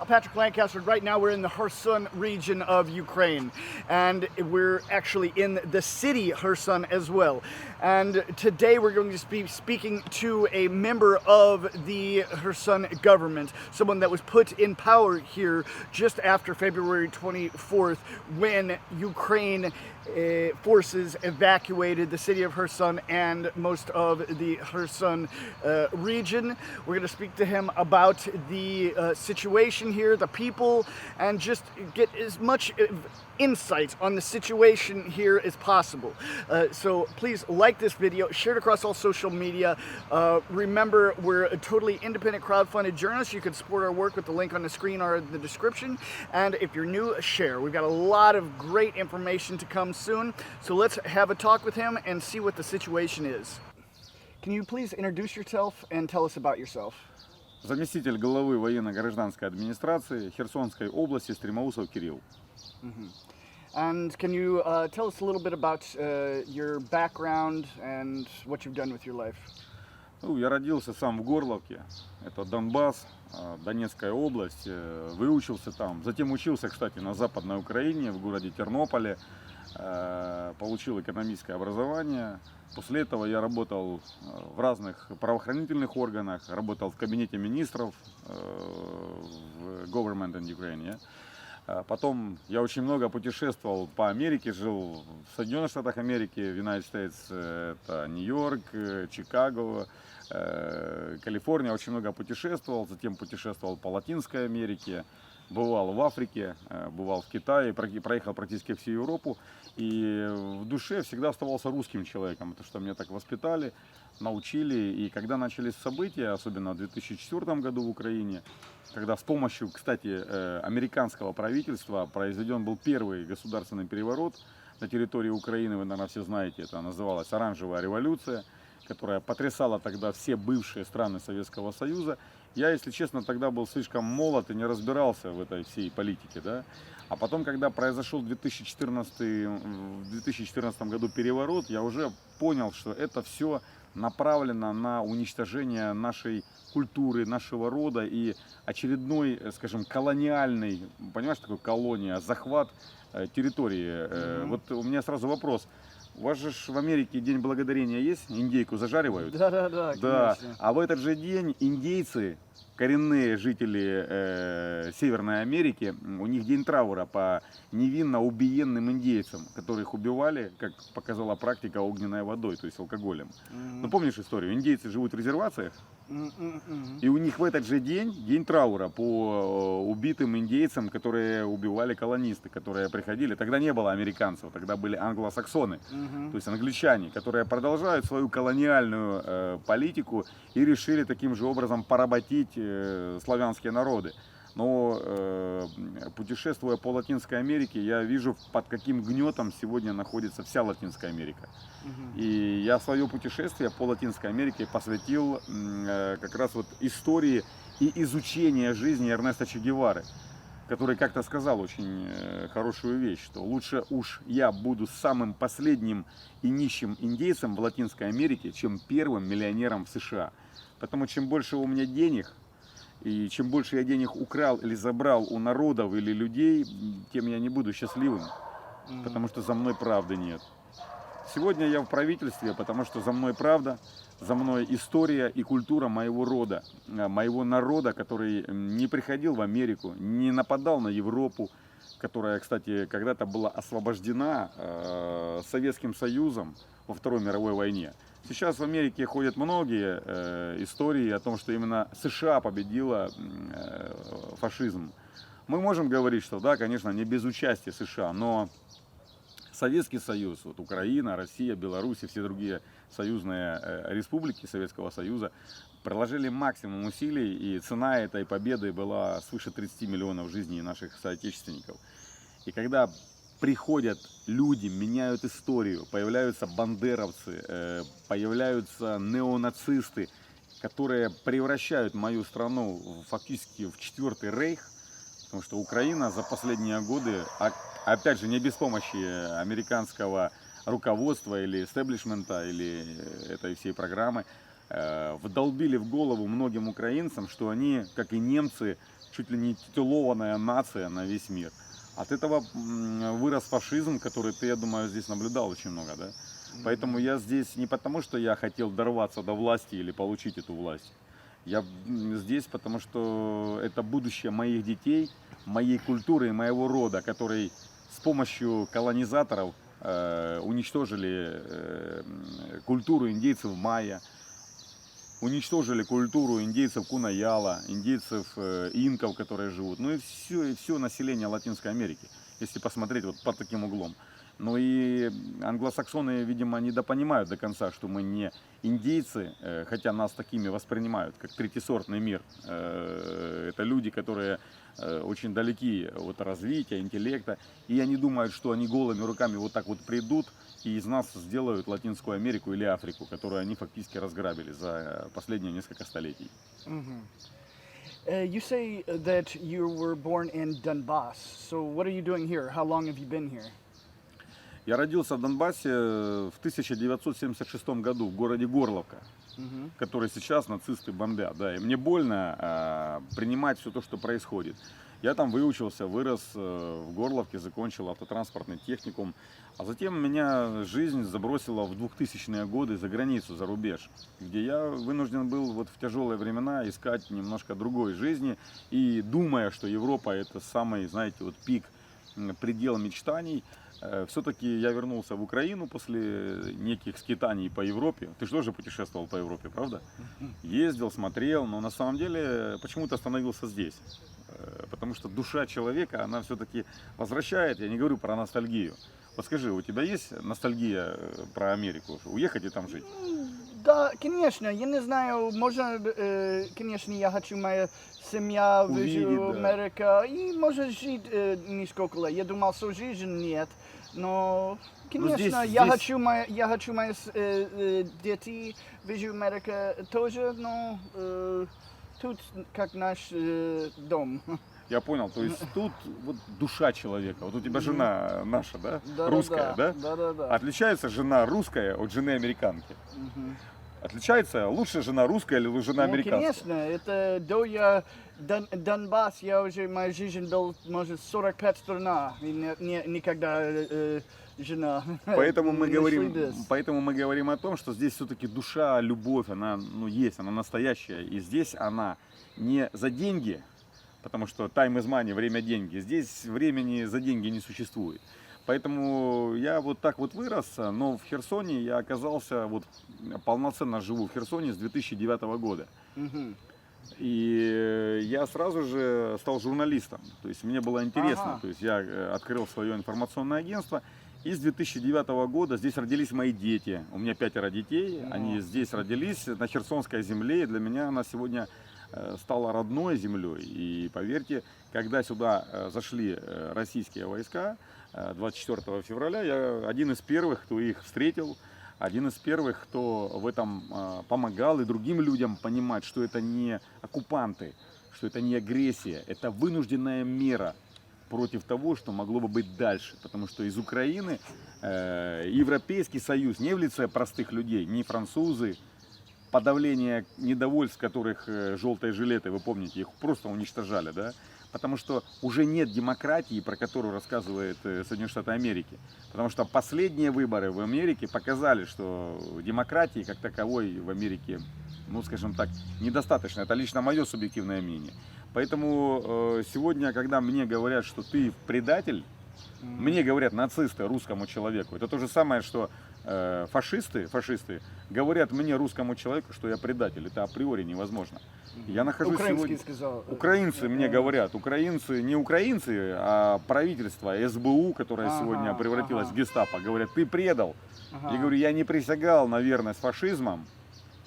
Patrick Lancaster. Right now we're in the Kherson region of Ukraine, and we're actually in the city Kherson as well. And today we're going to be speaking to a member of the Kherson government, someone that was put in power here just after February 24th when Ukraine forces evacuated the city of Kherson and most of the Kherson region. We're going to speak to him about the situation here, the people, and just get as much insight on the situation here as possible. So please like this video, share it across all social media. Remember, we're a totally independent crowdfunded journalist. You can support our work with the link on the screen or the description. And if you're new, share. We've got a lot of great information to come soon. So let's have a talk with him and see what the situation is. Can you please introduce yourself and tell us about yourself? Заместитель главы военно-гражданской администрации Херсонской области Стремоусов Кирилл. And can you tell us a little bit about your background and what you've done with your life? Я родился сам в Горловке, это Донбасс, Донецкая область, выучился там, затем учился, кстати, на Западной Украине, в городе Тернополе, получил экономическое образование. После этого я работал в разных правоохранительных органах, работал в кабинете министров в Government in Ukraine. Потом я очень много путешествовал по Америке, жил в Соединенных Штатах Америки, в United States, это Нью-Йорк, Чикаго, Калифорния, очень много путешествовал, затем путешествовал по Латинской Америке, бывал в Африке, бывал в Китае, проехал практически всю Европу, и в душе всегда оставался русским человеком, потому что меня так воспитали, научили, и когда начались события, особенно в 2004 году в Украине, когда с помощью, кстати, американского правительства произведен был первый государственный переворот на территории Украины, вы, наверное, все знаете, это называлась Оранжевая революция, которая потрясала тогда все бывшие страны Советского Союза. Я, если честно, тогда был слишком молод и не разбирался в этой всей политике, да. А потом, когда произошел в 2014 году переворот, я уже понял, что это все направлено на уничтожение нашей культуры, нашего рода и очередной, скажем, колониальный, понимаешь, такой колония, захват территории. Вот у меня сразу вопрос. У вас же в Америке День Благодарения есть? Индейку зажаривают? Да, конечно. А в этот же день индейцы, коренные жители Северной Америки, у них день траура по невинно убиенным индейцам, которых убивали, как показала практика, огненной водой, то есть алкоголем. Ну, помнишь историю? Индейцы живут в резервациях, и у них в этот же день день траура по убитым индейцам, которые убивали колонисты, которые приходили. Тогда не было американцев, тогда были англосаксоны, то есть англичане, которые продолжают свою колониальную политику и решили таким же образом поработить славянские народы. Но путешествуя по Латинской Америке, я вижу, под каким гнетом сегодня находится вся Латинская Америка. И я свое путешествие по Латинской Америке посвятил как раз вот истории и изучению жизни Эрнеста Че Гевары, который как-то сказал очень хорошую вещь, что лучше уж я буду самым последним и нищим индейцем в Латинской Америке, чем первым миллионером в США. Потому чем больше у меня денег, и чем больше я денег украл или забрал у народов или людей, тем я не буду счастливым, потому что за мной правды нет. Сегодня я в правительстве, потому что за мной правда, за мной история и культура моего рода, моего народа, который не приходил в Америку, не нападал на Европу, которая, кстати, когда-то была освобождена Советским Союзом во Второй мировой войне. Сейчас в Америке ходят многие истории о том, что именно США победила фашизм. Мы можем говорить, что да, конечно, не без участия США, но Советский Союз, вот Украина, Россия, Беларусь и все другие союзные республики Советского Союза приложили максимум усилий, и цена этой победы была свыше 30 миллионов жизней наших соотечественников. И когда приходят люди, меняют историю, появляются бандеровцы, появляются неонацисты, которые превращают мою страну фактически в четвертый рейх, потому что Украина за последние годы, опять же, не без помощи американского руководства или истеблишмента, или этой всей программы, вдолбили в голову многим украинцам, что они, как и немцы, чуть ли не титулованная нация на весь мир. От этого вырос фашизм, который ты, я думаю, здесь наблюдал очень много, да? Поэтому я здесь не потому, что я хотел дорваться до власти или получить эту власть. Я здесь, потому что это будущее моих детей, моей культуры и моего рода, который с помощью колонизаторов уничтожили культуру индейцев майя, уничтожили культуру индейцев Кунаяла, индейцев инков, которые живут, ну и все население Латинской Америки, если посмотреть вот под таким углом. Ну и англосаксоны, видимо, недопонимают до конца, что мы не индейцы, хотя нас такими воспринимают, как третьесортный мир. Это люди, которые очень далеки от развития, интеллекта, и они думают, что они голыми руками вот так вот придут и из нас сделают Латинскую Америку или Африку, которую они фактически разграбили за последние несколько столетий. You say that you were born in Donbass. So what are you doing here? How long have you been here? Я родился в Донбассе в 1976 году в городе Горловка, который сейчас нацисты бомбят. Да, и мне больно принимать все то, что происходит. Я там выучился, вырос в Горловке, закончил автотранспортный техникум, а затем меня жизнь забросила в 2000-е годы за границу, за рубеж, где я вынужден был вот в тяжелые времена искать немножко другой жизни и думая, что Европа это самый, знаете, вот пик, предел мечтаний. Все-таки я вернулся в Украину после неких скитаний по Европе. Ты же тоже путешествовал по Европе, правда? Ездил, смотрел, но на самом деле почему-то остановился здесь. Потому что душа человека, она все-таки возвращает, я не говорю про ностальгию. Вот скажи, у тебя есть ностальгия про Америку? Уехать и там жить? Да, конечно, я не знаю, можно, конечно, я хочу моя семья, Увидеть, вижу да. Америка, и может жить несколько лет. Я думал, что жизнь нет, но, конечно, я хочу мои дети, вижу Америка тоже, но тут как наш дом. Я понял, то есть тут вот душа человека. Вот у тебя жена наша, да? Да, Русская, да? Да. Отличается жена русская от жены американки? Отличается лучше жена русская или жена Ну, американская? конечно, это до я Донбасс, я уже, моя жизнь был, может, 45 страна, и никогда жена. Поэтому мы говорим, Mercedes. поэтому мы говорим о том, что здесь все-таки душа, любовь, она есть, она настоящая. И здесь она не за деньги, потому что time is money, время деньги. Здесь времени за деньги не существует. Поэтому я вот так вот вырос, но в Херсоне я оказался, вот полноценно живу в Херсоне с 2009 года. И я сразу же стал журналистом. То есть мне было интересно. Ага. То есть я открыл свое информационное агентство. И с 2009 года здесь родились мои дети. У меня 5 детей. Они здесь родились на Херсонской земле. И для меня она сегодня стала родной землей. И поверьте, когда сюда зашли российские войска 24 февраля, я один из первых, кто их встретил, один из первых, кто в этом помогал и другим людям понимать, что это не оккупанты, что это не агрессия, это вынужденная мера против того, что могло бы быть дальше. Потому что из Украины Европейский Союз, не в лице простых людей, не французы, подавление недовольств, которых желтые жилеты, вы помните, их просто уничтожали, да? Потому что уже нет демократии, про которую рассказывает Соединенные Штаты Америки. Потому что последние выборы в Америке показали, что демократии как таковой в Америке, ну скажем так, недостаточно. Это лично мое субъективное мнение. Поэтому сегодня, когда мне говорят, что ты предатель, мне говорят нацисты русскому человеку, это то же самое, что фашисты говорят мне, русскому человеку, что я предатель. Это априори невозможно. Я нахожусь Украинский сегодня... сказал. Украинцы мне говорят, украинцы, не украинцы, а правительство, СБУ, которое сегодня превратилось в гестапо, говорят, ты предал. Я говорю, я не присягал на верность фашизмам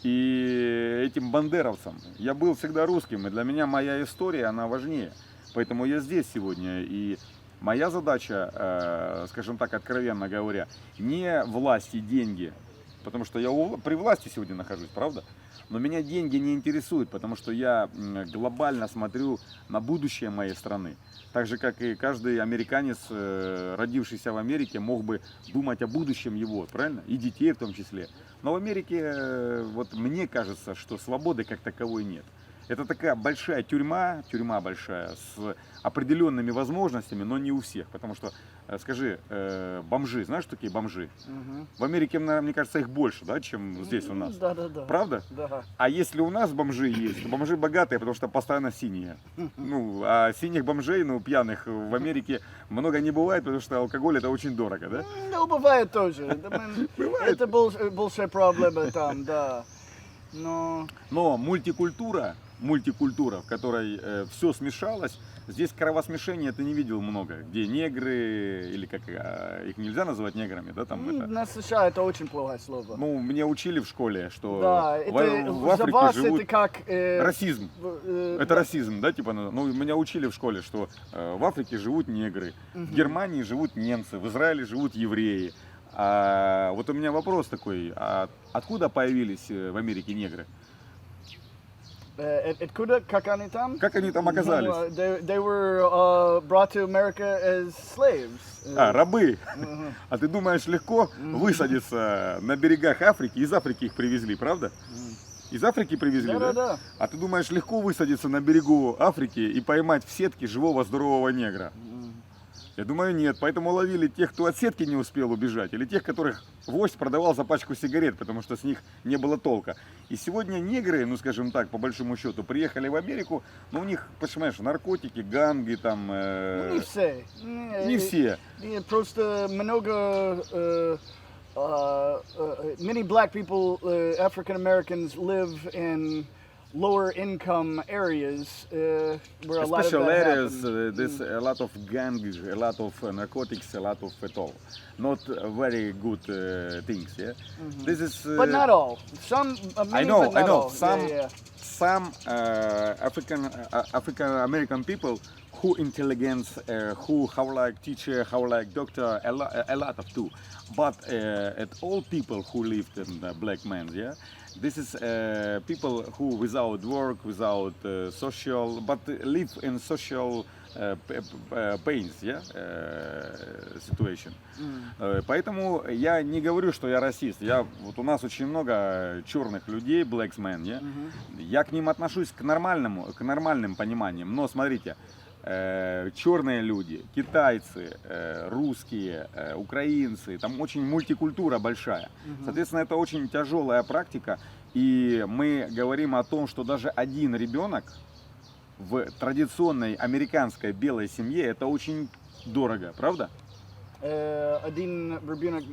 и этим бандеровцам. Я был всегда русским, и для меня моя история, она важнее. Поэтому я здесь сегодня, и моя задача, скажем так, откровенно говоря, не власть и деньги, потому что я при власти сегодня нахожусь, правда? Но меня деньги не интересуют, потому что я глобально смотрю на будущее моей страны. Так же, как и каждый американец, родившийся в Америке, мог бы думать о будущем его, правильно? И детей в том числе. Но в Америке, вот мне кажется, что свободы как таковой нет. Это такая большая тюрьма, тюрьма большая, с определенными возможностями, но не у всех. Потому что, скажи, бомжи, знаешь, что такие бомжи? Мгм. В Америке, наверное, мне кажется, их больше, да, чем здесь у нас. Да, да, да. Правда? Да. А если у нас бомжи есть, то бомжи богатые, потому что постоянно синие. Ну, а синих бомжей, ну, пьяных в Америке много не бывает, потому что алкоголь это очень дорого, да? Ну, бывает тоже. Бывает. Это большая проблема там, да. Но Но мультикультура, в которой все смешалось, здесь кровосмешения ты не видел много, где негры, или как их нельзя называть неграми, да, там это. на США это очень плохое слово. Ну, мне учили в школе, что Да, в это в за Африке вас живут это как... расизм. Это да. расизм, да, типа, ну, меня учили в школе, что в Африке живут негры, в Германии живут немцы, в Израиле живут евреи. А вот у меня вопрос такой, а откуда появились в Америке негры? Откуда, как они там? Как они там оказались? Ну, they were brought to America as slaves. А, рабы. А ты думаешь, легко высадиться на берегах Африки? Из Африки их привезли, правда? Из Африки привезли, да? Да. А ты думаешь, легко высадиться на берегу Африки и поймать в сетке живого здорового негра? Я думаю, нет. Поэтому ловили тех, кто от сетки не успел убежать, или тех, которых вождь продавал за пачку сигарет, потому что с них не было толка. И сегодня негры, ну скажем так, по большому счету, приехали в Америку, но у них, понимаешь, наркотики, ганги там... Ну, не все. Не все. Просто много... many black people, African Americans, live in lower income areas where a lot of Special that areas, happens. there's a lot of gangs, a lot of narcotics, a lot of it all. Not very good things, yeah. This is. But not all. Some. I Many, know, but not I know. all. Some, Yeah. some African American people who intelligence, who how like teacher, how like doctor, a lot of too. But at all people who lived in black men, yeah. This is people who without work, without social, but live in social pains, yeah, situation. Поэтому я не говорю, что я расист. Вот у нас очень много черных людей, blacks men, yeah? Я к ним отношусь к нормальным пониманиям. Но смотрите, черные люди, китайцы, русские, украинцы, там очень мультикультура большая. Соответственно, это очень тяжелая практика. И мы говорим о том, что даже один ребенок в традиционной американской белой семье это очень дорого, правда? Один ребенок,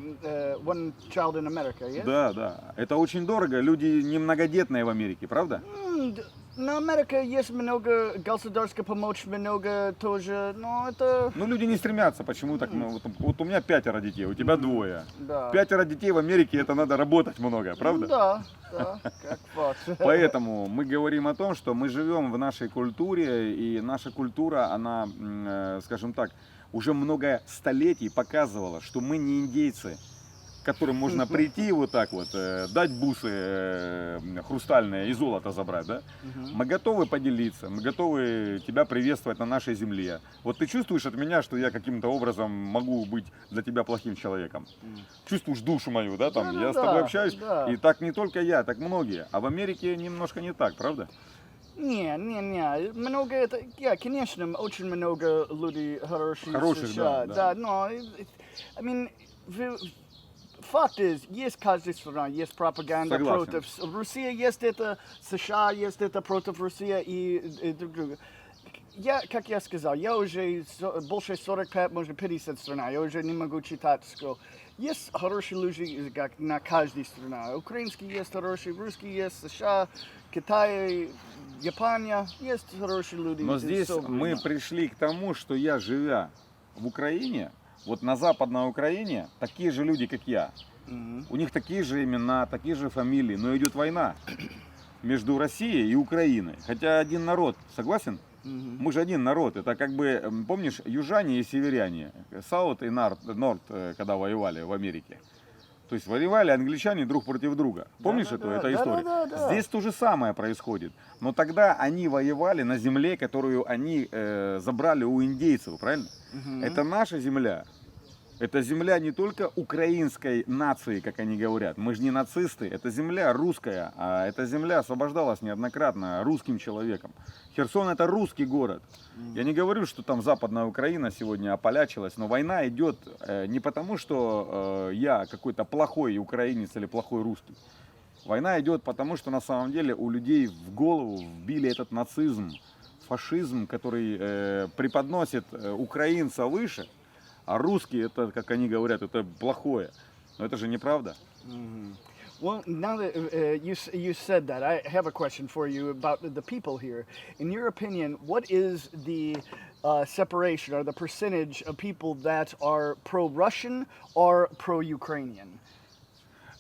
one child in America, yes? Да. Это очень дорого. Люди немногодетные в Америке, правда? На Америке есть много государственной помощи, много тоже, но это... Ну, люди не стремятся. Почему так? Ну, вот у меня 5 детей, у тебя 2. Да. 5 детей в Америке, это надо работать много, правда? Да, как факт. Поэтому мы говорим о том, что мы живем в нашей культуре, и наша культура, она, скажем так, уже много столетий показывала, что мы не индейцы, к которым можно прийти вот так вот, дать бусы хрустальные и золото забрать, да? Мы готовы поделиться, мы готовы тебя приветствовать на нашей земле. Вот ты чувствуешь от меня, что я каким-то образом могу быть для тебя плохим человеком? Чувствуешь душу мою, да? Там, я с тобой общаюсь, и так не только я, так многие. А в Америке немножко не так, правда? Не. Много это, конечно, очень много людей хороших. Хороших, да. Да, но, I mean, факт есть каждая страна, есть пропаганда Согласен. против. Россия есть это, США есть это против России и друг друга. Как я сказал, я уже больше 45, может 50 стран, я уже не могу читать сколько. Есть хорошие люди как на каждой стране. Украинский есть хороший, русский есть, США, Китай, Япония, есть хорошие люди. Но здесь мы пришли к тому, что я, живя в Украине, вот на Западной Украине, такие же люди, как я. У них такие же имена, такие же фамилии, но идет война между Россией и Украиной. Хотя один народ, согласен? Мы же один народ. Это как бы, помнишь, южане и северяне, Саут и Норт, когда воевали в Америке. То есть воевали англичане друг против друга. Помнишь эту историю? Да. Здесь то же самое происходит. Но тогда они воевали на земле, которую они забрали у индейцев, правильно? Это наша земля. Это земля не только украинской нации, как они говорят. Мы же не нацисты. Это земля русская. А эта земля освобождалась неоднократно русским человеком. Херсон это русский город. Я не говорю, что там Западная Украина сегодня ополячилась, но война идет не потому, что я какой-то плохой украинец или плохой русский. Война идет потому, что на самом деле у людей в голову вбили этот нацизм, фашизм, который преподносит украинца выше. А русские, это, как они говорят, это плохое. Но это же неправда. Well, now that you said that, I have a question for you about the people here. In your opinion, what is the separation or the percentage of people that are pro-Russian or pro-Ukrainian?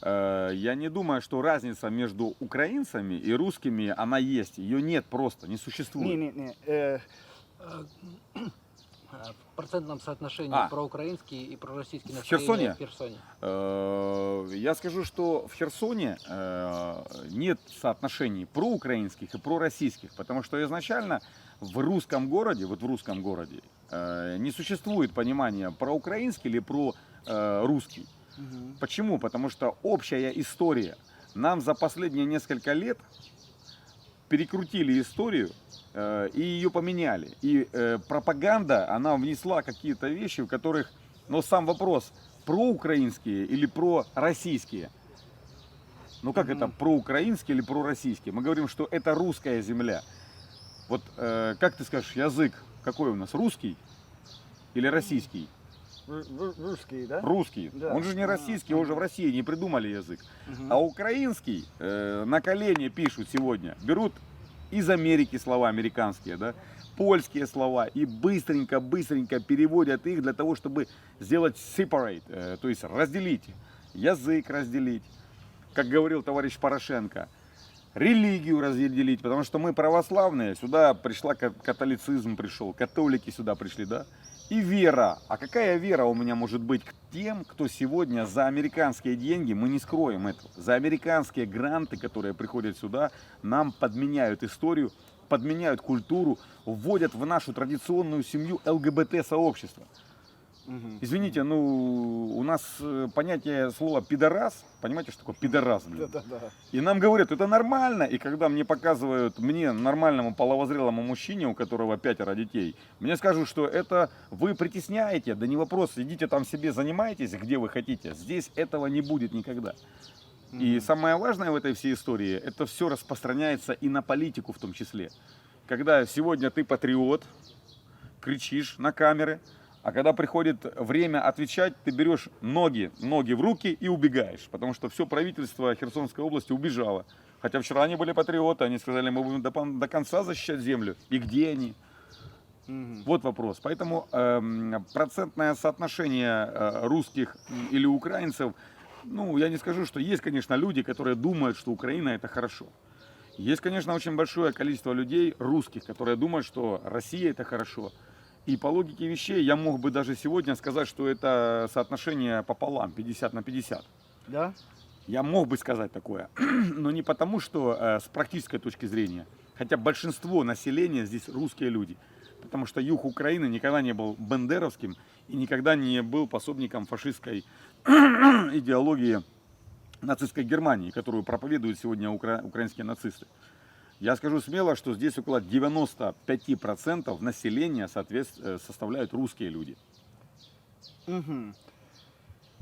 Я не думаю, что разница между украинцами и русскими, она есть. Ее нет просто, не существует. Не. В процентном соотношении проукраинские и пророссийские Херсоне? настроения в Херсоне. Я скажу, что в Херсоне нет соотношений проукраинских и пророссийских, потому что изначально в русском городе, не существует понимания проукраинский или прорусский. Почему? Потому что общая история. Нам за последние несколько лет перекрутили историю и ее поменяли. И пропаганда, она внесла какие-то вещи, в которых, но сам вопрос, проукраинские или пророссийские. Ну как это, проукраинские или пророссийские? Мы говорим, что это русская земля. Вот как ты скажешь, язык какой у нас, русский или российский? Русский, да? Русский. Да. Он же не российский, его же в России не придумали язык. А украинский на колени пишут сегодня. Берут из Америки слова американские, да, польские слова и быстренько переводят их для того, чтобы сделать separate, то есть разделить, язык разделить, как говорил товарищ Порошенко, религию разделить, потому что мы православные, сюда пришла католицизм, пришел, католики сюда пришли, да. И вера. А какая вера у меня может быть к тем, кто сегодня за американские деньги, мы не скроем этого, за американские гранты, которые приходят сюда, нам подменяют историю, подменяют культуру, вводят в нашу традиционную семью ЛГБТ-сообщество. Извините, ну у нас понятие слова пидорас, понимаете, что такое пидорас? Да. И нам говорят, это нормально, и когда мне показывают, мне, нормальному половозрелому мужчине, у которого 5 детей, мне скажут, что это вы притесняете, да не вопрос, идите там себе занимайтесь, где вы хотите, здесь этого не будет никогда. И самое важное в этой всей истории, это все распространяется и на политику в том числе. Когда сегодня ты патриот, кричишь на камеры, а когда приходит время отвечать, ты берешь ноги в руки и убегаешь. Потому что все правительство Херсонской области убежало. Хотя вчера они были патриоты, они сказали, мы будем до конца защищать землю. И где они? Вот вопрос. Поэтому процентное соотношение русских или украинцев, ну, я не скажу, что есть, конечно, люди, которые думают, что Украина это хорошо. Есть, конечно, очень большое количество людей, русских, которые думают, что Россия это хорошо. И по логике вещей я мог бы даже сегодня сказать, что это соотношение пополам, 50 на 50. Да? Я мог бы сказать такое, но не потому, что с практической точки зрения. Хотя большинство населения здесь русские люди. Потому что юг Украины никогда не был бандеровским и никогда не был пособником фашистской идеологии нацистской Германии, которую проповедуют сегодня украинские нацисты. Я скажу смело, что здесь около 95% населения составляют русские люди.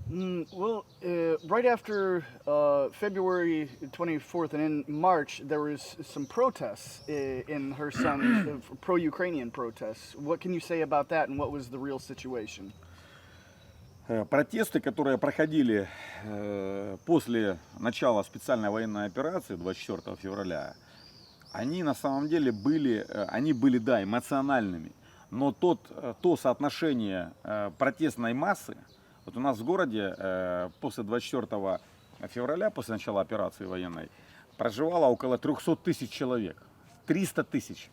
Well, right after February 24th and in March, there was some protests in Kherson, pro-Ukrainian protests. What can you say about that and what was the real situation? Протесты, которые проходили после начала специальной военной операции 24 февраля, они на самом деле были, да, эмоциональными, но то соотношение протестной массы, вот у нас в городе после 24 февраля, после начала операции военной, проживало около 300 тысяч человек, 300 тысяч.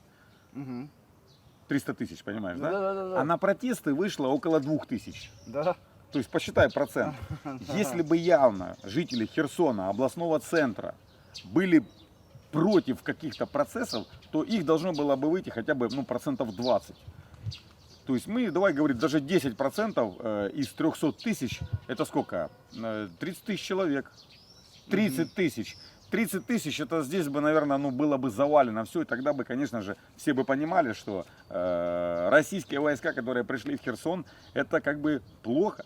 300 тысяч, понимаешь, да? Да. А на протесты вышло около 2000. Да. То есть посчитай процент. Если бы явно жители Херсона, областного центра, были против каких-то процессов, то их должно было бы выйти хотя бы процентов 20. То есть мы, давай говорить, даже 10% из 300 тысяч, это сколько? 30 тысяч человек. 30 тысяч. 30 тысяч, это здесь бы, наверное, ну, было бы завалено все, и тогда бы, конечно же, все бы понимали, что российские войска, которые пришли в Херсон, это как бы плохо.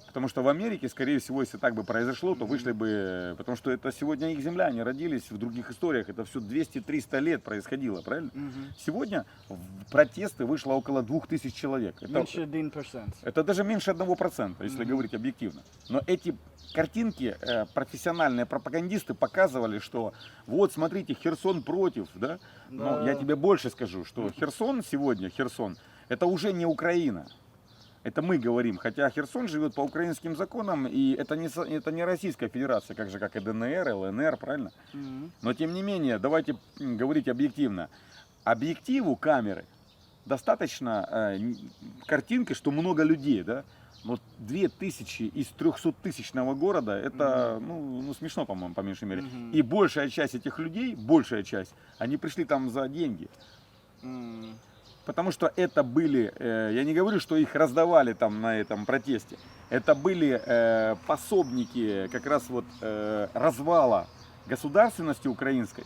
Потому что в Америке, скорее всего, если так бы произошло, то вышли бы, потому что это сегодня их земля, они родились в других историях, это все 200-300 лет происходило, правильно? Сегодня в протесты вышло около 2000 человек. Меньше 1%. Это даже меньше 1%, если говорить объективно. Но эти картинки профессиональные пропагандисты показывали, что вот, смотрите, Херсон против, да? Но я тебе больше скажу, что Херсон сегодня, Херсон, это уже не Украина. Это мы говорим, хотя Херсон живет по украинским законам, и это не Российская Федерация, как и ДНР, ЛНР, правильно? Но тем не менее, давайте говорить объективно. Объективу камеры достаточно картинки, что много людей, да? Но 2000 из 300-тысячного города, это ну, смешно, по-моему, по меньшей мере. И большая часть этих людей, большая часть, они пришли там за деньги. Потому что это были, я не говорю, что их раздавали там на этом протесте, это были пособники как раз вот развала государственности украинской.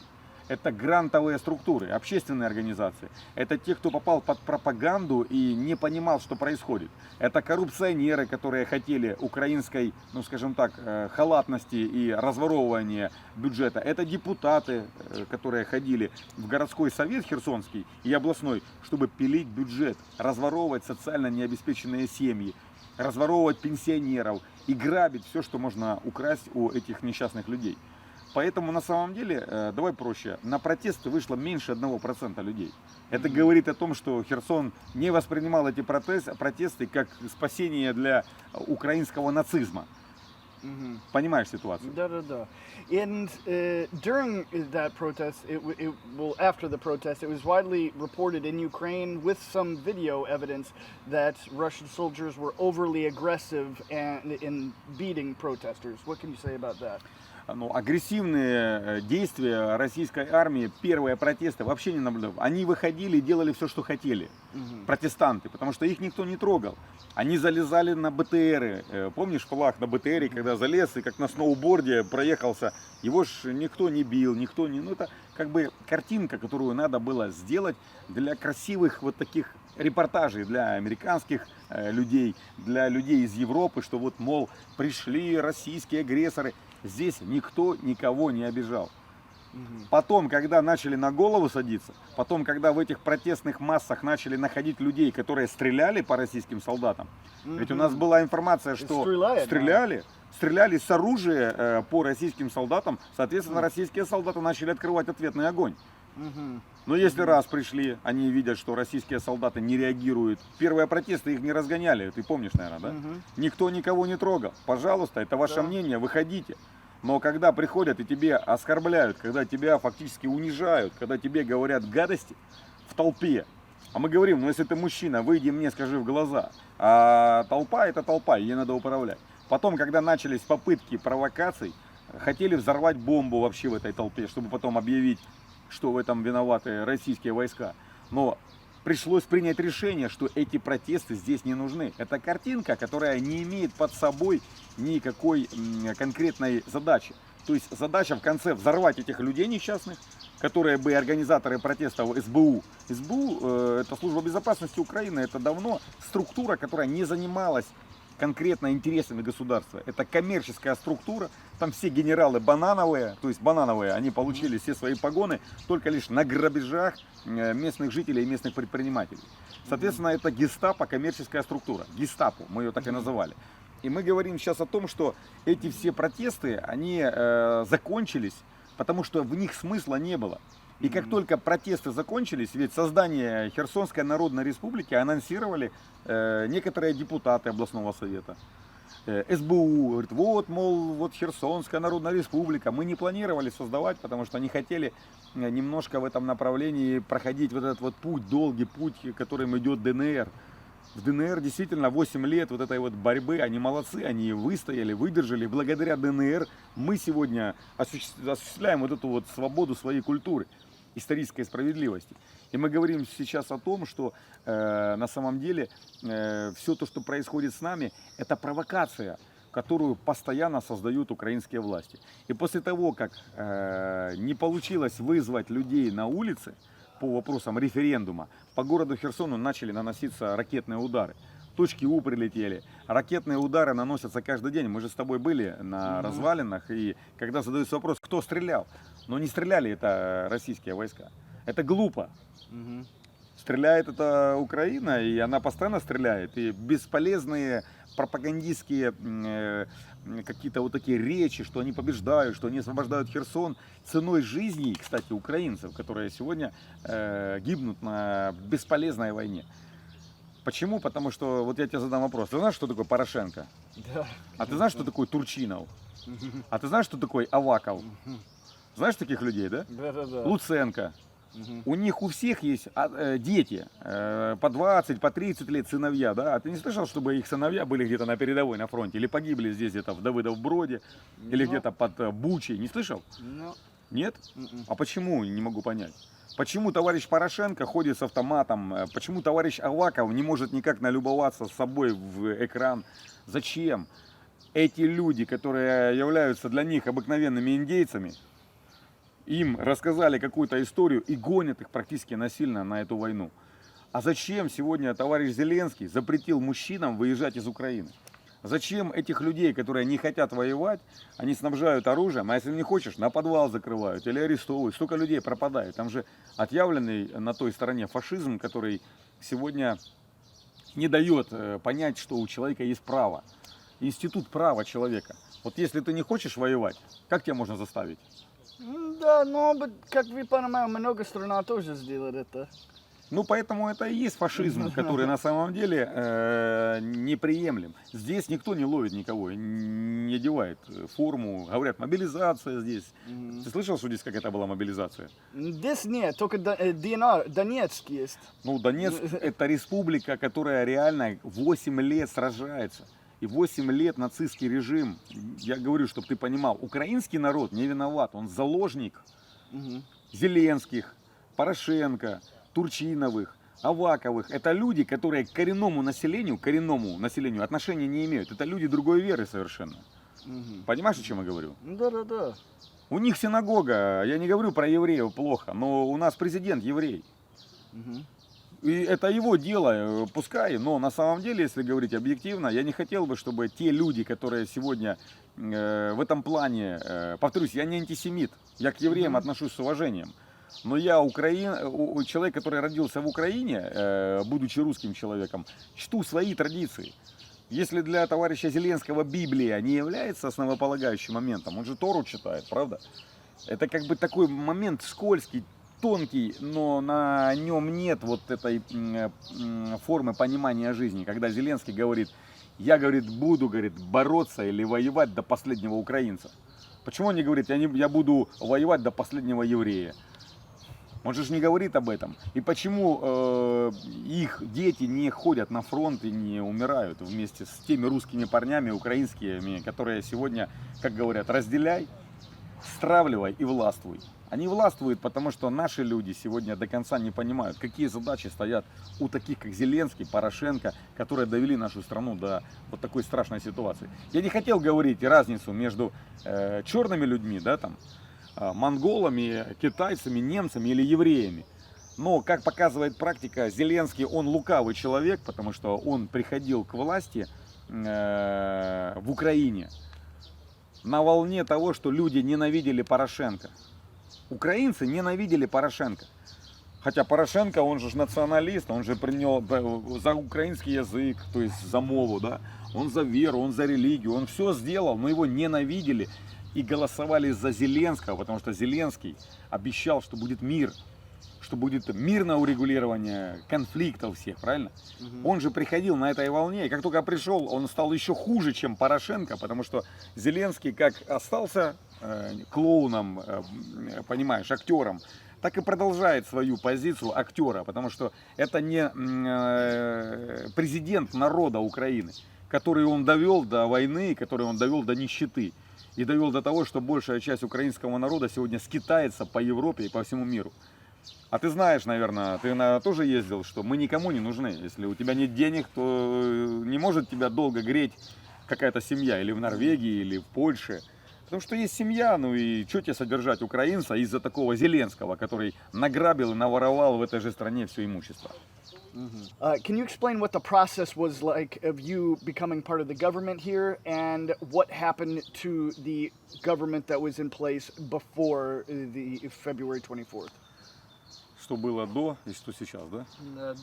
Это грантовые структуры, общественные организации. Это те, кто попал под пропаганду и не понимал, что происходит. Это коррупционеры, которые хотели украинской, ну скажем так, халатности и разворовывания бюджета. Это депутаты, которые ходили в городской совет херсонский и областной, чтобы пилить бюджет, разворовывать социально необеспеченные семьи, разворовывать пенсионеров и грабить все, что можно украсть у этих несчастных людей. Поэтому на самом деле, давай проще, на протесты вышло меньше 1% людей. Это говорит о том, что Херсон не воспринимал эти протесты как спасение для украинского нацизма. Понимаешь ситуацию? Да. And during that protest, after the protest, it was widely reported in Ukraine with some video evidence that Russian soldiers were overly aggressive in beating protesters. What can you say about that? Ну, агрессивные действия российской армии, первые протесты вообще не наблюдал. Они выходили и делали все, что хотели, протестанты, потому что их никто не трогал. Они залезали на БТРы. Помнишь, Флаг на БТРе, когда залез и как на сноуборде проехался, его ж никто не бил, никто не... Ну, это как бы картинка, которую надо было сделать для красивых вот таких репортажей, для американских людей, для людей из Европы, что вот, мол, пришли российские агрессоры. Здесь никто никого не обижал. Потом, когда начали на голову садиться, потом, когда в этих протестных массах начали находить людей, которые стреляли по российским солдатам, ведь у нас была информация, что стреляли с оружия по российским солдатам, соответственно, российские солдаты начали открывать ответный огонь. Но если раз пришли, они видят, что российские солдаты не реагируют. Первые протесты их не разгоняли, ты помнишь, наверное, да? Никто никого не трогал. Пожалуйста, это ваше мнение, выходите. Но когда приходят и тебе оскорбляют, когда тебя фактически унижают, когда тебе говорят гадости в толпе, а мы говорим, ну если ты мужчина, выйди мне, скажи в глаза. А толпа это толпа, ей надо управлять. Потом, когда начались попытки провокаций, хотели взорвать бомбу вообще в этой толпе, чтобы потом объявить, что в этом виноваты российские войска. Но пришлось принять решение, что эти протесты здесь не нужны. Это картинка, которая не имеет под собой никакой конкретной задачи. То есть задача в конце взорвать этих людей несчастных, которые бы организаторы протестов СБУ. СБУ, это служба безопасности Украины, это давно структура, которая не занималась конкретно интересами государства. Это коммерческая структура, там все генералы банановые, то есть банановые, они получили все свои погоны только лишь на грабежах местных жителей и местных предпринимателей. Соответственно, это гестапо, коммерческая структура. Гестапо, мы ее так и называли. И мы говорим сейчас о том, что эти все протесты, они закончились, потому что в них смысла не было. И как только протесты закончились, ведь создание Херсонской Народной Республики анонсировали некоторые депутаты областного совета. СБУ говорит, вот, мол, вот Херсонская Народная Республика. Мы не планировали создавать, потому что не хотели немножко в этом направлении проходить вот этот вот путь, долгий путь, которым идет ДНР. В ДНР действительно 8 лет вот этой вот борьбы, они молодцы, они выстояли, выдержали. Благодаря ДНР мы сегодня осуществляем вот эту вот свободу своей культуры. исторической справедливости. И мы говорим сейчас о том, что на самом деле все то, что происходит с нами, это провокация, которую постоянно создают украинские власти. И после того, как не получилось вызвать людей на улицы по вопросам референдума, по городу Херсону начали наноситься ракетные удары. Точки У прилетели. Ракетные удары наносятся каждый день. Мы же с тобой были на развалинах, и когда задается вопрос, кто стрелял, но не стреляли это российские войска. Это глупо. Стреляет это Украина, и она постоянно стреляет. И бесполезные пропагандистские какие-то вот такие речи, что они побеждают, что они освобождают Херсон ценой жизней, кстати, украинцев, которые сегодня гибнут на бесполезной войне. Почему? Потому что, вот я тебе задам вопрос. Ты знаешь, что такое Порошенко? Да. А ты знаешь, что такое Турчинов? А ты знаешь, что такое Аваков? Знаешь таких людей, да? Да. Луценко. У них у всех есть дети, по 20, по 30 лет сыновья, да? А ты не слышал, чтобы их сыновья были где-то на передовой, на фронте? Или погибли здесь где-то в Давыдов-Броде? Или где-то под Бучей? Не слышал? Нет? А почему? Не могу понять. Почему товарищ Порошенко ходит с автоматом? Почему товарищ Аваков не может никак налюбоваться с собой в экран? Зачем? Эти люди, которые являются для них обыкновенными индейцами, им рассказали какую-то историю и гонят их практически насильно на эту войну. А зачем сегодня товарищ Зеленский запретил мужчинам выезжать из Украины? Зачем этих людей, которые не хотят воевать, они снабжают оружием, а если не хочешь, на подвал закрывают или арестовывают? Столько людей пропадает. Там же отъявленный на той стороне фашизм, который сегодня не дает понять, что у человека есть право. Институт права человека. Вот если ты не хочешь воевать, как тебя можно заставить? Да, но, как вы понимаете, много стран тоже сделают это. Ну, поэтому это и есть фашизм, который на самом деле неприемлем. Здесь никто не ловит никого, не одевает форму. Говорят, мобилизация здесь. Ты слышал, что здесь какая-то была мобилизация? Здесь нет, только Донецк есть. Ну, Донецк это республика, которая реально 8 лет сражается. И 8 лет нацистский режим, я говорю, чтобы ты понимал, украинский народ не виноват, он заложник Зеленских, Порошенко, Турчиновых, Аваковых. Это люди, которые к коренному населению отношения не имеют. Это люди другой веры совершенно. Понимаешь, о чем я говорю? Да. У них синагога, я не говорю про евреев плохо, но у нас президент еврей. И это его дело, пускай, но на самом деле, если говорить объективно, я не хотел бы, чтобы те люди, которые сегодня в этом плане, повторюсь, я не антисемит, я к евреям отношусь с уважением, но я человек, который родился в Украине, будучи русским человеком, чту свои традиции. Если для товарища Зеленского Библия не является основополагающим моментом, он же Тору читает, правда? Это как бы такой момент скользкий, тонкий, но на нем нет вот этой формы понимания жизни, когда Зеленский говорит, я, говорит, буду, говорит, бороться или воевать до последнего украинца. Почему он не говорит, я буду воевать до последнего еврея? Он же не говорит об этом. И почему их дети не ходят на фронт и не умирают вместе с теми русскими парнями, украинскими, которые сегодня, как говорят, разделяй, стравливай и властвуй. Они властвуют, потому что наши люди сегодня до конца не понимают, какие задачи стоят у таких, как Зеленский, Порошенко, которые довели нашу страну до вот такой страшной ситуации. Я не хотел говорить разницу между черными людьми, да, там, монголами, китайцами, немцами или евреями. Но, как показывает практика, Зеленский, он лукавый человек, потому что он приходил к власти в Украине на волне того, что люди ненавидели Порошенко. Украинцы ненавидели Порошенко. Хотя Порошенко, он же националист, он же принял за украинский язык, то есть за мову, да. Он за веру, он за религию, он все сделал, но его ненавидели и голосовали за Зеленского, потому что Зеленский обещал, что будет мир, что будет мирное урегулирование конфликтов всех, правильно? Он же приходил на этой волне, и как только пришел, он стал еще хуже, чем Порошенко, потому что Зеленский как остался клоуном, понимаешь, актером, так и продолжает свою позицию актера, потому что это не президент народа Украины, который он довел до войны, который он довел до нищеты. И довел до того, что большая часть украинского народа сегодня скитается по Европе и по всему миру. А ты знаешь, наверное, ты, наверное, тоже ездил, что мы никому не нужны. Если у тебя нет денег, то не может тебя долго греть какая-то семья, или в Норвегии, или в Польше. Потому что есть семья, ну и что тебе содержать украинца из-за такого Зеленского, который награбил и наворовал в этой же стране все имущество. Can you explain what the process was like of you becoming part of the government here and what happened to the government that was in place before the February 24th? Что было до и что сейчас, да?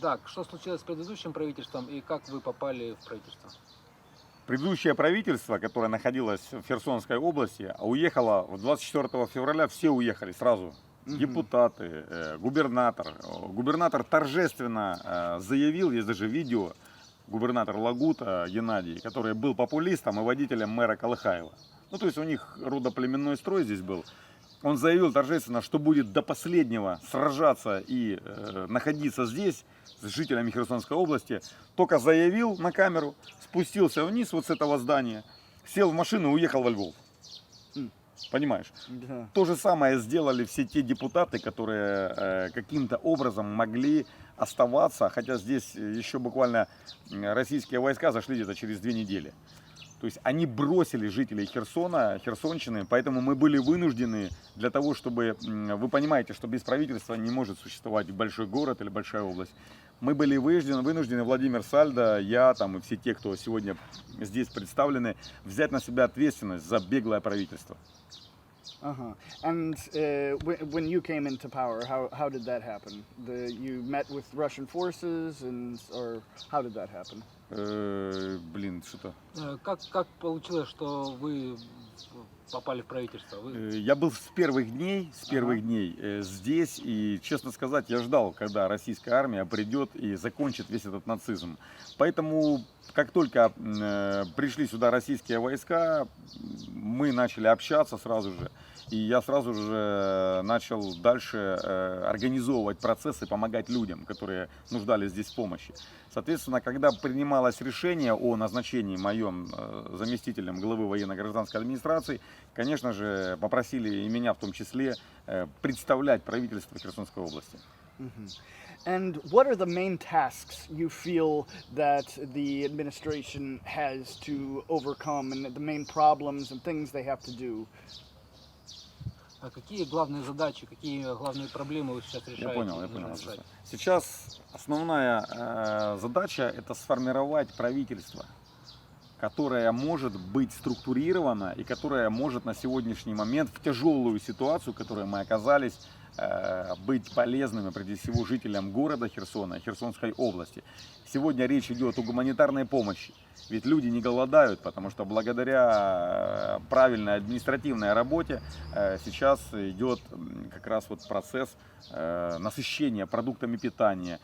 Да, что случилось с предыдущим правительством и как вы попали в правительство? Предыдущее правительство, которое находилось в Херсонской области, уехало 24 февраля, все уехали сразу. Депутаты, губернатор. Губернатор торжественно заявил, есть даже видео, губернатор Лагута Геннадий, который был популистом и водителем мэра Колыхаева. Ну, то есть у них родоплеменной строй здесь был. Он заявил торжественно, что будет до последнего сражаться и находиться здесь с жителями Херсонской области. Только заявил на камеру, спустился вниз вот с этого здания, сел в машину и уехал во Львов. Понимаешь? Да. То же самое сделали все те депутаты, которые каким-то образом могли оставаться, хотя здесь еще буквально российские войска зашли где-то через 2 недели. То есть они бросили жителей Херсона, Херсонщины, поэтому мы были вынуждены для того, чтобы, вы понимаете, что без правительства не может существовать большой город или большая область. Мы были вынуждены, Владимир Сальдо, я там и все те, кто сегодня здесь представлены, взять на себя ответственность за беглое правительство. And when you came into power, how did that happen? You met with Russian forces, or how did that happen? Блин, что-то. Как получилось, что вы попали в правительство? Я был с первых дней здесь, и, честно сказать, я ждал, когда российская армия придет и закончит весь этот нацизм. Поэтому, как только пришли сюда российские войска, мы начали общаться сразу же. И я сразу же начал дальше организовывать процессы, помогать людям, которые нуждались здесь в помощи. Соответственно, когда принималось решение о назначении моим заместителем главы военно-гражданской администрации, конечно же, попросили и меня в том числе представлять правительство Херсонской области. And what are the main tasks you feel that the administration has to overcome, and the main problems and things they have to do? А какие главные задачи, какие главные проблемы вы сейчас решаете? Я понял. Сейчас основная задача – это сформировать правительство, которое может быть структурировано и которое может на сегодняшний момент в тяжелую ситуацию, в которой мы оказались, быть полезными, прежде всего, жителям города Херсона и Херсонской области. Сегодня речь идет о гуманитарной помощи. Ведь люди не голодают, потому что благодаря правильной административной работе сейчас идет как раз вот процесс насыщения продуктами питания,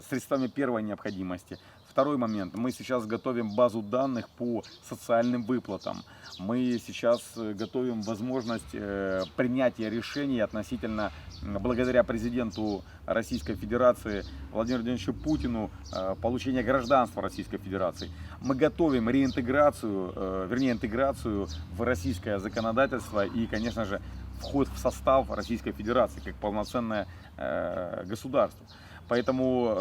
средствами первой необходимости. Второй момент. Мы сейчас готовим базу данных по социальным выплатам. Мы сейчас готовим возможность принятия решений относительно, благодаря президенту Российской Федерации Владимиру Владимировичу Путину, получения гражданства Российской Федерации. Мы готовим интеграцию в российское законодательство и, конечно же, вход в состав Российской Федерации как полноценное государство. Поэтому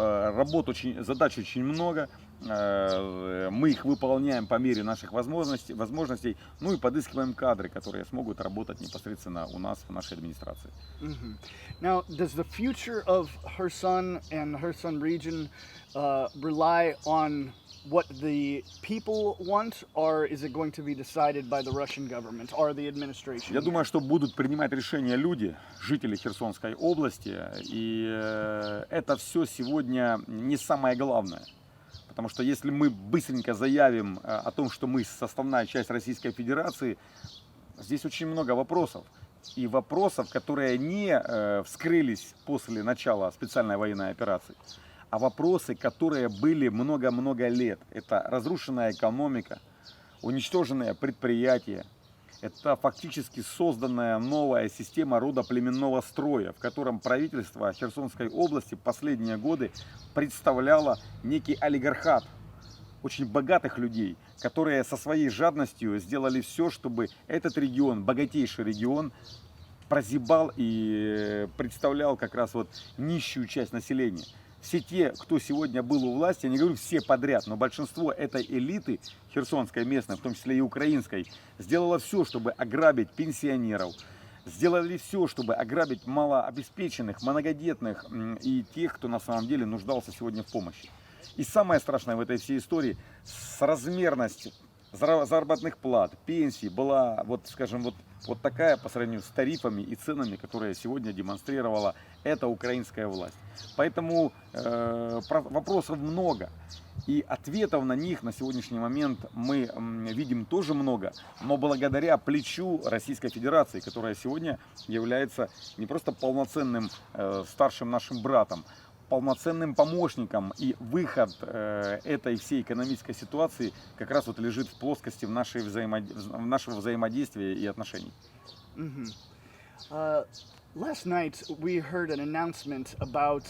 задач очень много, мы их выполняем по мере наших возможностей, ну и подыскиваем кадры, которые смогут работать непосредственно у нас в нашей администрации. Now, does the future of Kherson and the Kherson region rely on what the people want, or is it going to be decided by the Russian government or the administration? Я думаю, что будут принимать решения люди, жители Херсонской области, и это все сегодня не самое главное. Потому что если мы быстренько заявим о том, что мы составная часть Российской Федерации, здесь очень много вопросов. И вопросов, которые не вскрылись после начала специальной военной операции, а вопросы, которые были много-много лет. Это разрушенная экономика, уничтоженные предприятия. Это фактически созданная новая система родоплеменного строя, в котором правительство Херсонской области последние годы представляло некий олигархат очень богатых людей, которые со своей жадностью сделали все, чтобы этот регион, богатейший регион, прозябал и представлял как раз вот нищую часть населения. Все те, кто сегодня был у власти, я не говорю все подряд, но большинство этой элиты херсонской местной, в том числе и украинской, сделало все, чтобы ограбить пенсионеров, сделали все, чтобы ограбить малообеспеченных, многодетных и тех, кто на самом деле нуждался сегодня в помощи. И самое страшное в этой всей истории, соразмерность заработных плат, пенсий была, вот скажем, вот такая по сравнению с тарифами и ценами, которые сегодня демонстрировала эта украинская власть. Поэтому вопросов много. И ответов на них на сегодняшний момент мы видим тоже много, но благодаря плечу Российской Федерации, которая сегодня является не просто полноценным старшим нашим братом, полноценным помощником, и выход этой всей экономической ситуации как раз вот лежит в плоскости нашего взаимодействия и отношений. Last night we heard an announcement about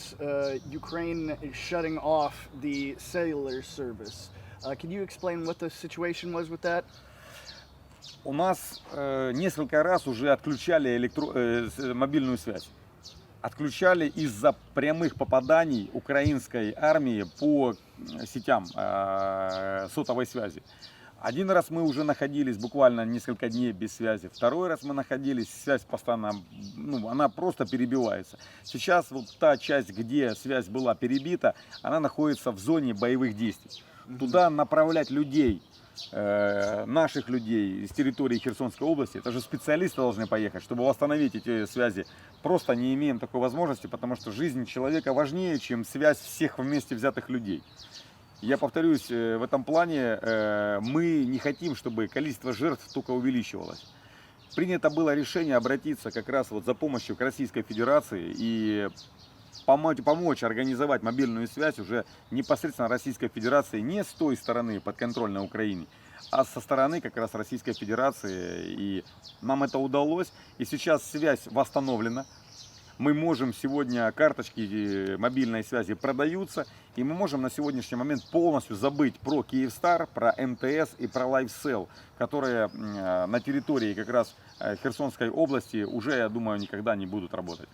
Ukraine shutting off the cellular service. Can you explain what the situation was with that? У нас несколько раз уже отключали мобильную связь. Отключали из-за прямых попаданий украинской армии по сетям сотовой связи. Один раз мы уже находились буквально несколько дней без связи. Второй раз мы находились, связь постоянно, она просто перебивается. Сейчас вот та часть, где связь была перебита, она находится в зоне боевых действий. Туда направлять людей, наших людей из территории Херсонской области, это же специалисты должны поехать, чтобы восстановить эти связи. Просто не имеем такой возможности, потому что жизнь человека важнее, чем связь всех вместе взятых людей. Я повторюсь, в этом плане мы не хотим, чтобы количество жертв только увеличивалось. Принято было решение обратиться как раз вот за помощью к Российской Федерации и помочь организовать мобильную связь уже непосредственно Российской Федерации не с той стороны подконтрольной Украине, а со стороны как раз Российской Федерации. И нам это удалось. И сейчас связь восстановлена. Мы можем сегодня, карточки мобильной связи продаются, и мы можем на сегодняшний момент полностью забыть про Киевстар, про МТС и про LifeCell, которые на территории как раз Херсонской области уже, я думаю, никогда не будут работать.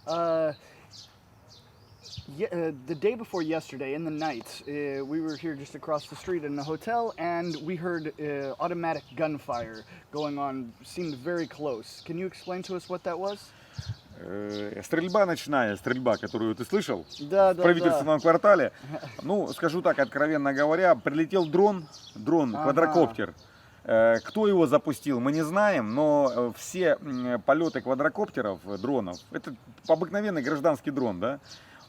The day before yesterday, in the night, we were here just across the street in a hotel, and we heard automatic gunfire going on, seemed very close. Can you explain to us what that was? Стрельба ночная, стрельба, которую ты слышал в правительственном квартале. Ну, скажу так, откровенно говоря, прилетел дрон, квадрокоптер. Кто его запустил, мы не знаем, но все полеты квадрокоптеров, дронов, это обыкновенный гражданский дрон, да?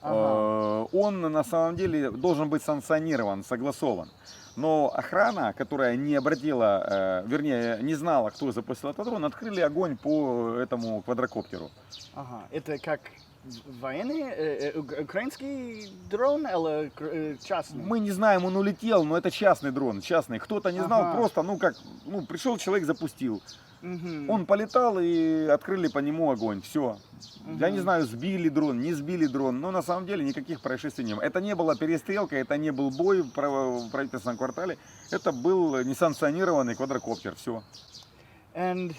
Он на самом деле должен быть санкционирован, согласован. Но охрана, которая не обратила, вернее, не знала, кто запустил этот дрон, открыли огонь по этому квадрокоптеру. Это как военный, украинский дрон или частный? Мы не знаем, он улетел, но это частный дрон, частный. Кто-то не знал, просто, пришел человек, запустил. Он полетал и открыли по нему огонь, все. Я не знаю, сбили дрон, не сбили дрон, но на самом деле никаких происшествий не было. Это не была перестрелка, это не был бой в правительственном квартале, это был несанкционированный квадрокоптер, все. And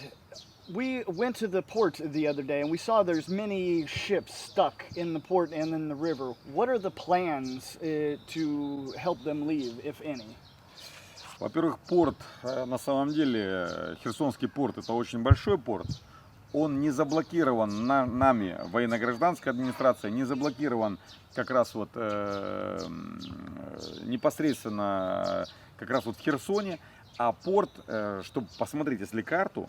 we went to the port the other day and we saw there's many ships stuck in the port and in the river. What are the plans to help them leave, if any? Во-первых, порт, на самом деле, Херсонский порт, это очень большой порт. Он не заблокирован нами, военно-гражданской администрацией, не заблокирован как раз вот непосредственно как раз вот в Херсоне. А порт, чтобы посмотреть, если карту,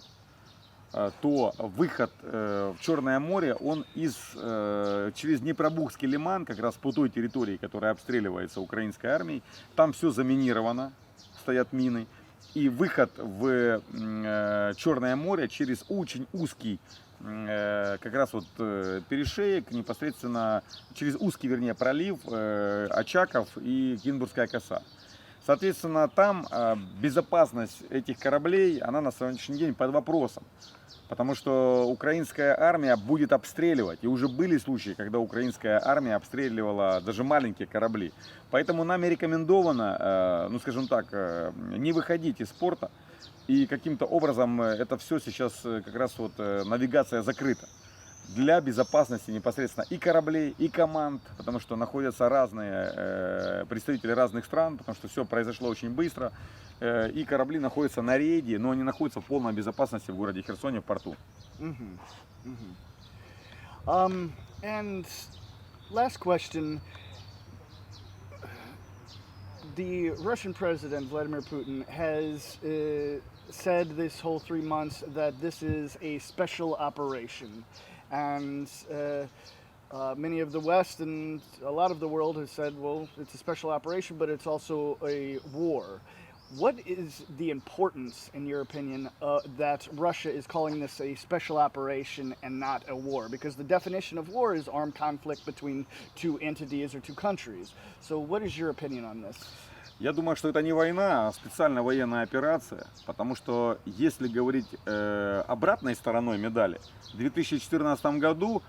то выход в Черное море, он через Днепробургский лиман, как раз по той территории, которая обстреливается украинской армией, там все заминировано. Стоят мины, и выход в Черное море через очень узкий как раз вот перешеек, непосредственно через узкий, вернее, пролив Очаков и Кинбургская коса. Соответственно, там безопасность этих кораблей, она на сегодняшний день под вопросом. Потому что украинская армия будет обстреливать. И уже были случаи, когда украинская армия обстреливала даже маленькие корабли. Поэтому нам рекомендовано, скажем так, не выходить из порта. И каким-то образом это все сейчас как раз вот навигация закрыта. Для безопасности непосредственно и кораблей, и команд, потому что находятся разные представители разных стран, потому что все произошло очень быстро. И корабли находятся на рейде, но они находятся в полной безопасности в городе Херсоне, в порту. And last question. The Russian president, Vladimir Putin, has said this whole 3 months that this is a special operation. And many of the West and a lot of the world has said, well, it's a special operation, but it's also a war. What is the importance, in your opinion, that Russia is calling this a special operation and not a war? Because the definition of war is armed conflict between two entities or two countries. So what is your opinion on this? Я думаю, что это не война, а специальная военная операция, потому что если говорить обратной стороной медали, в 2014 году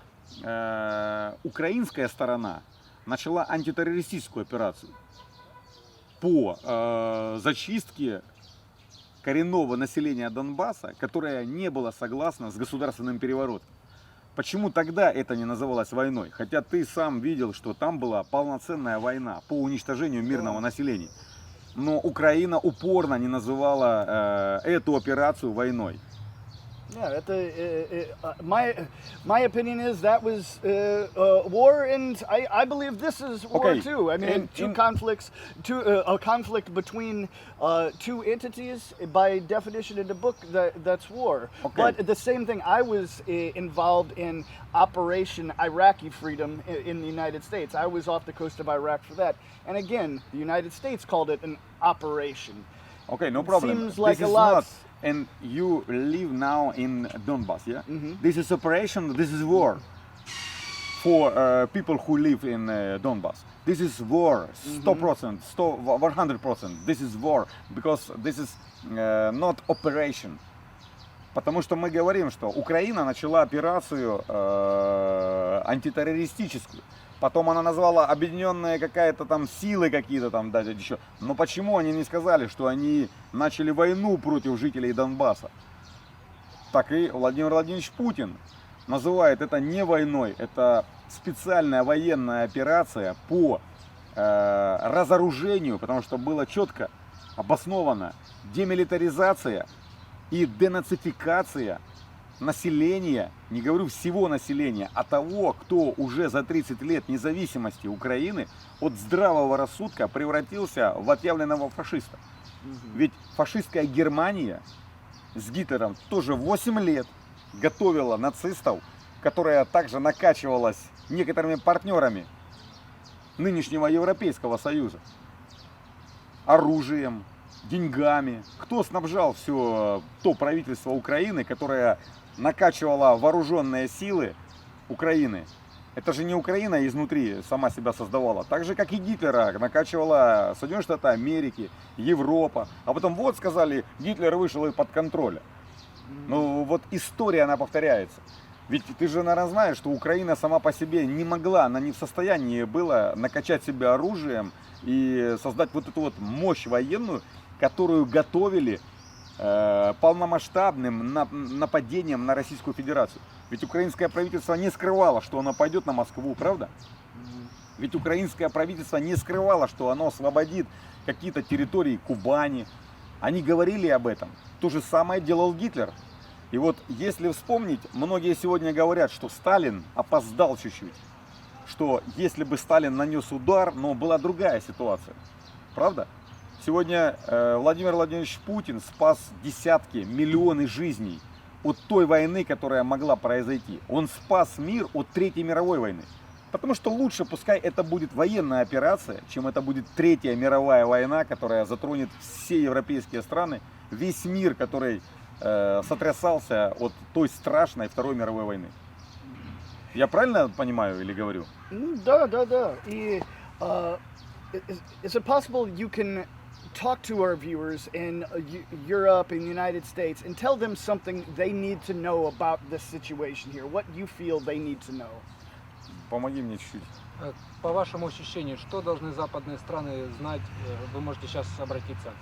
украинская сторона начала антитеррористическую операцию по зачистке коренного населения Донбасса, которое не было согласно с государственным переворотом. Почему тогда это не называлось войной? Хотя ты сам видел, что там была полноценная война по уничтожению мирного населения. Но Украина упорно не называла эту операцию войной. Yeah, my opinion is that was war, and I believe this is war Okay. too. I mean, In- a conflict between two entities. By definition in the book, that's war. Okay. But the same thing, I was involved in Operation Iraqi Freedom in the United States. I was off the coast of Iraq for that, and again, the United States called it an operation. Okay, no problem. Seems like This a is lot. not- And you live now in Donbass, yeah? This is operation, this is war for people who live in Donbass. This is war, 100%, 100%. This is war, because this is not operation. Потому что мы говорим, что Украина начала операцию антитеррористическую. Потом она назвала объединенные какая-то там силы какие-то там, да, еще. Но почему они не сказали, что они начали войну против жителей Донбасса? Так и Владимир Владимирович Путин называет это не войной, это специальная военная операция по разоружению, потому что было четко обосновано демилитаризация и денацификация населения, не говорю всего населения, а того, кто уже за 30 лет независимости Украины от здравого рассудка превратился в отъявленного фашиста. Ведь фашистская Германия с Гитлером тоже 8 лет готовила нацистов, которая также накачивалась некоторыми партнерами нынешнего Европейского Союза. Оружием, деньгами. Кто снабжал все то правительство Украины, которое накачивало вооруженные силы Украины? Это же не Украина изнутри сама себя создавала. Так же, как и Гитлера накачивала Соединенные Штаты Америки, Европа. А потом вот сказали, Гитлер вышел из-под контроля. Ну вот история, она повторяется. Ведь ты же, наверное, знаешь, что Украина сама по себе не могла, она не в состоянии была накачать себя оружием и создать вот эту вот мощь военную, которую готовили полномасштабным нападением на Российскую Федерацию. Ведь украинское правительство не скрывало, что оно пойдет на Москву, правда? Ведь украинское правительство не скрывало, что оно освободит какие-то территории Кубани. Они говорили об этом. То же самое делал Гитлер. И вот если вспомнить, многие сегодня говорят, что Сталин опоздал чуть-чуть. Что если бы Сталин нанес удар, но была другая ситуация. Правда? Сегодня Владимир Владимирович Путин спас десятки, миллионы жизней от той войны, которая могла произойти. Он спас мир от Третьей мировой войны. Потому что лучше пускай это будет военная операция, чем это будет Третья мировая война, которая затронет все европейские страны, весь мир, который сотрясался от той страшной Второй мировой войны. Я правильно понимаю или говорю? Да. И is it possible you can talk to our viewers in Europe and the United States and tell them something they need to know about this situation here? What you feel they need to know? Помоги мне чуть-чуть. По вашему ощущению, что должны западные страны знать? Вы можете сейчас обратиться.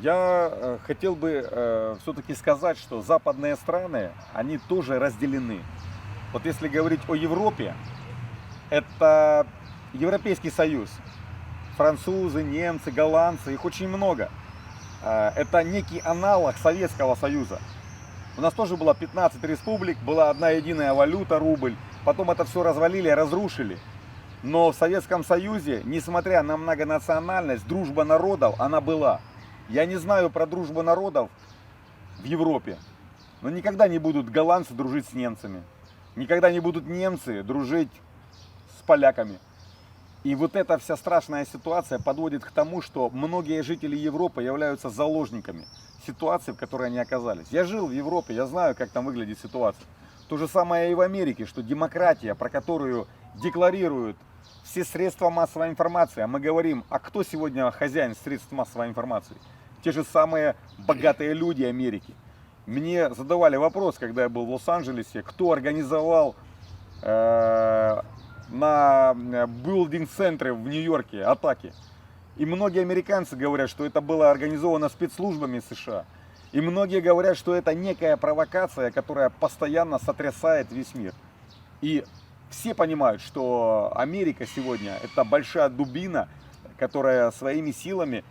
Я хотел бы все-таки сказать, что западные страны, они тоже разделены. Вот если говорить о Европе, это Европейский Союз. Французы, немцы, голландцы, их очень много. Это некий аналог Советского Союза. У нас тоже было 15 республик, была одна единая валюта, рубль. Потом это все развалили, разрушили. Но в Советском Союзе, несмотря на многонациональность, дружба народов, она была. Я не знаю про дружбу народов в Европе, но никогда не будут голландцы дружить с немцами. Никогда не будут немцы дружить с поляками. И вот эта вся страшная ситуация подводит к тому, что многие жители Европы являются заложниками ситуации, в которой они оказались. Я жил в Европе, я знаю, как там выглядит ситуация. То же самое и в Америке, что демократия, про которую декларируют все средства массовой информации, а мы говорим, а кто сегодня хозяин средств массовой информации? Те же самые богатые люди Америки. Мне задавали вопрос, когда я был в Лос-Анджелесе, кто организовал на билдинг-центре в Нью-Йорке атаки. И многие американцы говорят, что это было организовано спецслужбами США. И многие говорят, что это некая провокация, которая постоянно сотрясает весь мир. И все понимают, что Америка сегодня это большая дубина, которая своими силами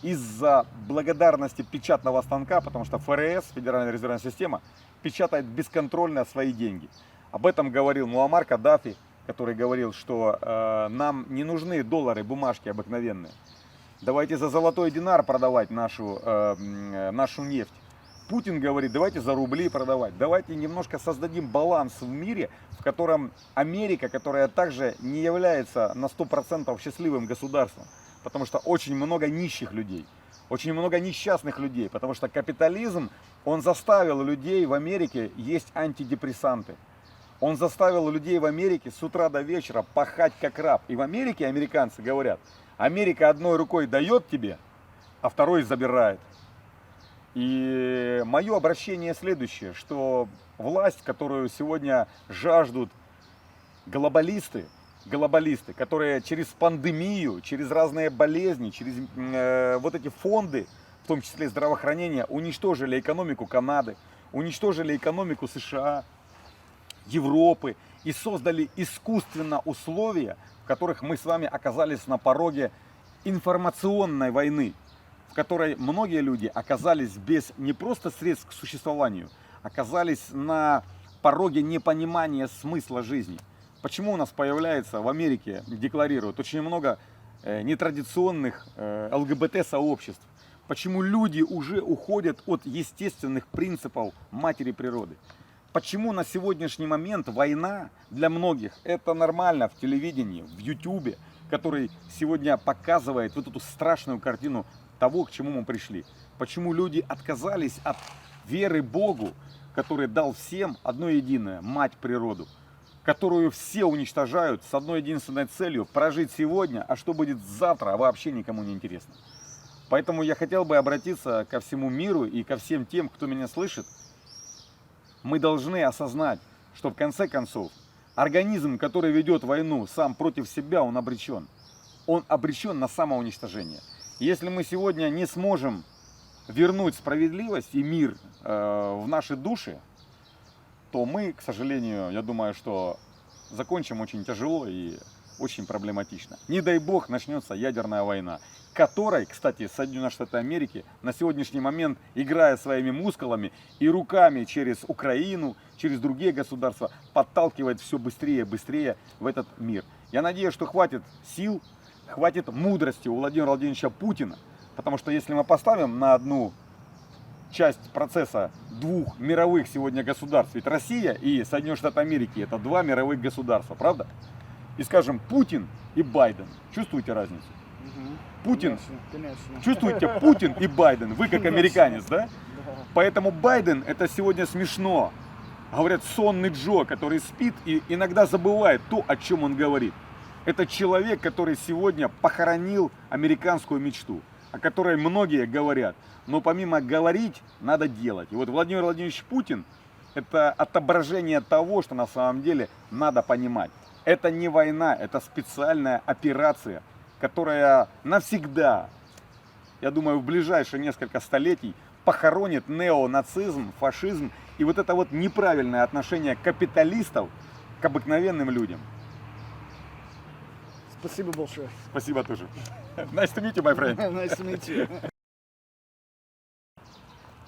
из-за благодарности печатного станка, потому что ФРС, Федеральная резервная система, печатает бесконтрольно свои деньги. Об этом говорил Муаммар Каддафи, который говорил, что нам не нужны доллары, бумажки обыкновенные. Давайте за золотой динар продавать нашу нефть. Путин говорит, давайте за рубли продавать. Давайте немножко создадим баланс в мире, в котором Америка, которая также не является на 100% счастливым государством, потому что очень много нищих людей, очень много несчастных людей, потому что капитализм, он заставил людей в Америке есть антидепрессанты. Он заставил людей в Америке с утра до вечера пахать как раб. И в Америке американцы говорят, Америка одной рукой дает тебе, а второй забирает. И мое обращение следующее, что власть, которую сегодня жаждут глобалисты, которые через пандемию, через разные болезни, через вот эти фонды, в том числе здравоохранения, уничтожили экономику Канады, уничтожили экономику США, Европы и создали искусственно условия, в которых мы с вами оказались на пороге информационной войны, в которой многие люди оказались без не просто средств к существованию, оказались на пороге непонимания смысла жизни. Почему у нас появляется в Америке, декларируют, очень много нетрадиционных ЛГБТ-сообществ? Почему люди уже уходят от естественных принципов матери природы? Почему на сегодняшний момент война для многих это нормально в телевидении, в Ютубе, который сегодня показывает вот эту страшную картину того, к чему мы пришли? Почему люди отказались от веры Богу, который дал всем одно единое, мать природу, которую все уничтожают с одной единственной целью – прожить сегодня, а что будет завтра, вообще никому не интересно. Поэтому я хотел бы обратиться ко всему миру и ко всем тем, кто меня слышит. Мы должны осознать, что в конце концов организм, который ведет войну сам против себя, он обречен. Он обречен на самоуничтожение. Если мы сегодня не сможем вернуть справедливость и мир в наши души, то мы, к сожалению, я думаю, что закончим очень тяжело и очень проблематично. Не дай бог начнется ядерная война, которой, кстати, Соединенные Штаты Америки на сегодняшний момент, играя своими мускулами и руками через Украину, через другие государства, подталкивает все быстрее и быстрее в этот мир. Я надеюсь, что хватит сил, хватит мудрости у Владимира Владимировича Путина, потому что если мы поставим на одну часть процесса двух мировых сегодня государств, ведь Россия и Соединенные Штаты Америки это два мировых государства, правда? И скажем, Путин и Байден. Чувствуете разницу? Путин, Конечно. чувствуете, Путин и Байден, вы как американец, да? Поэтому Байден это сегодня смешно. Говорят, сонный Джо, который спит и иногда забывает то, о чем он говорит. Это человек, который сегодня похоронил американскую мечту, о которой многие говорят. Но помимо говорить, надо делать. И вот Владимир Владимирович Путин это отображение того, что на самом деле надо понимать. Это не война, это специальная операция, которая навсегда я думаю, в ближайшие несколько столетий похоронит неонацизм, фашизм и вот это вот неправильное отношение капиталистов к обыкновенным людям. Спасибо большое. Спасибо тоже. Nice to meet you, my friend. Nice to meet you.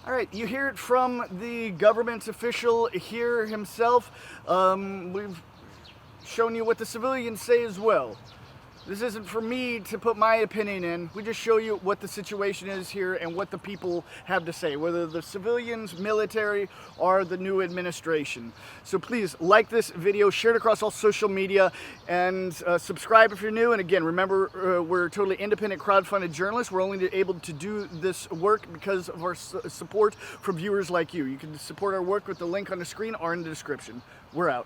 All right, you hear it from the government official here himself. We've shown you what the civilians say as well. This isn't for me to put my opinion in. We just show you what the situation is here and what the people have to say, whether the civilians, military, or the new administration. So please like this video, share it across all social media, and subscribe if you're new. And again, remember, we're totally independent crowdfunded journalists. We're only able to do this work because of our support from viewers like you. You can support our work with the link on the screen or in the description. We're out.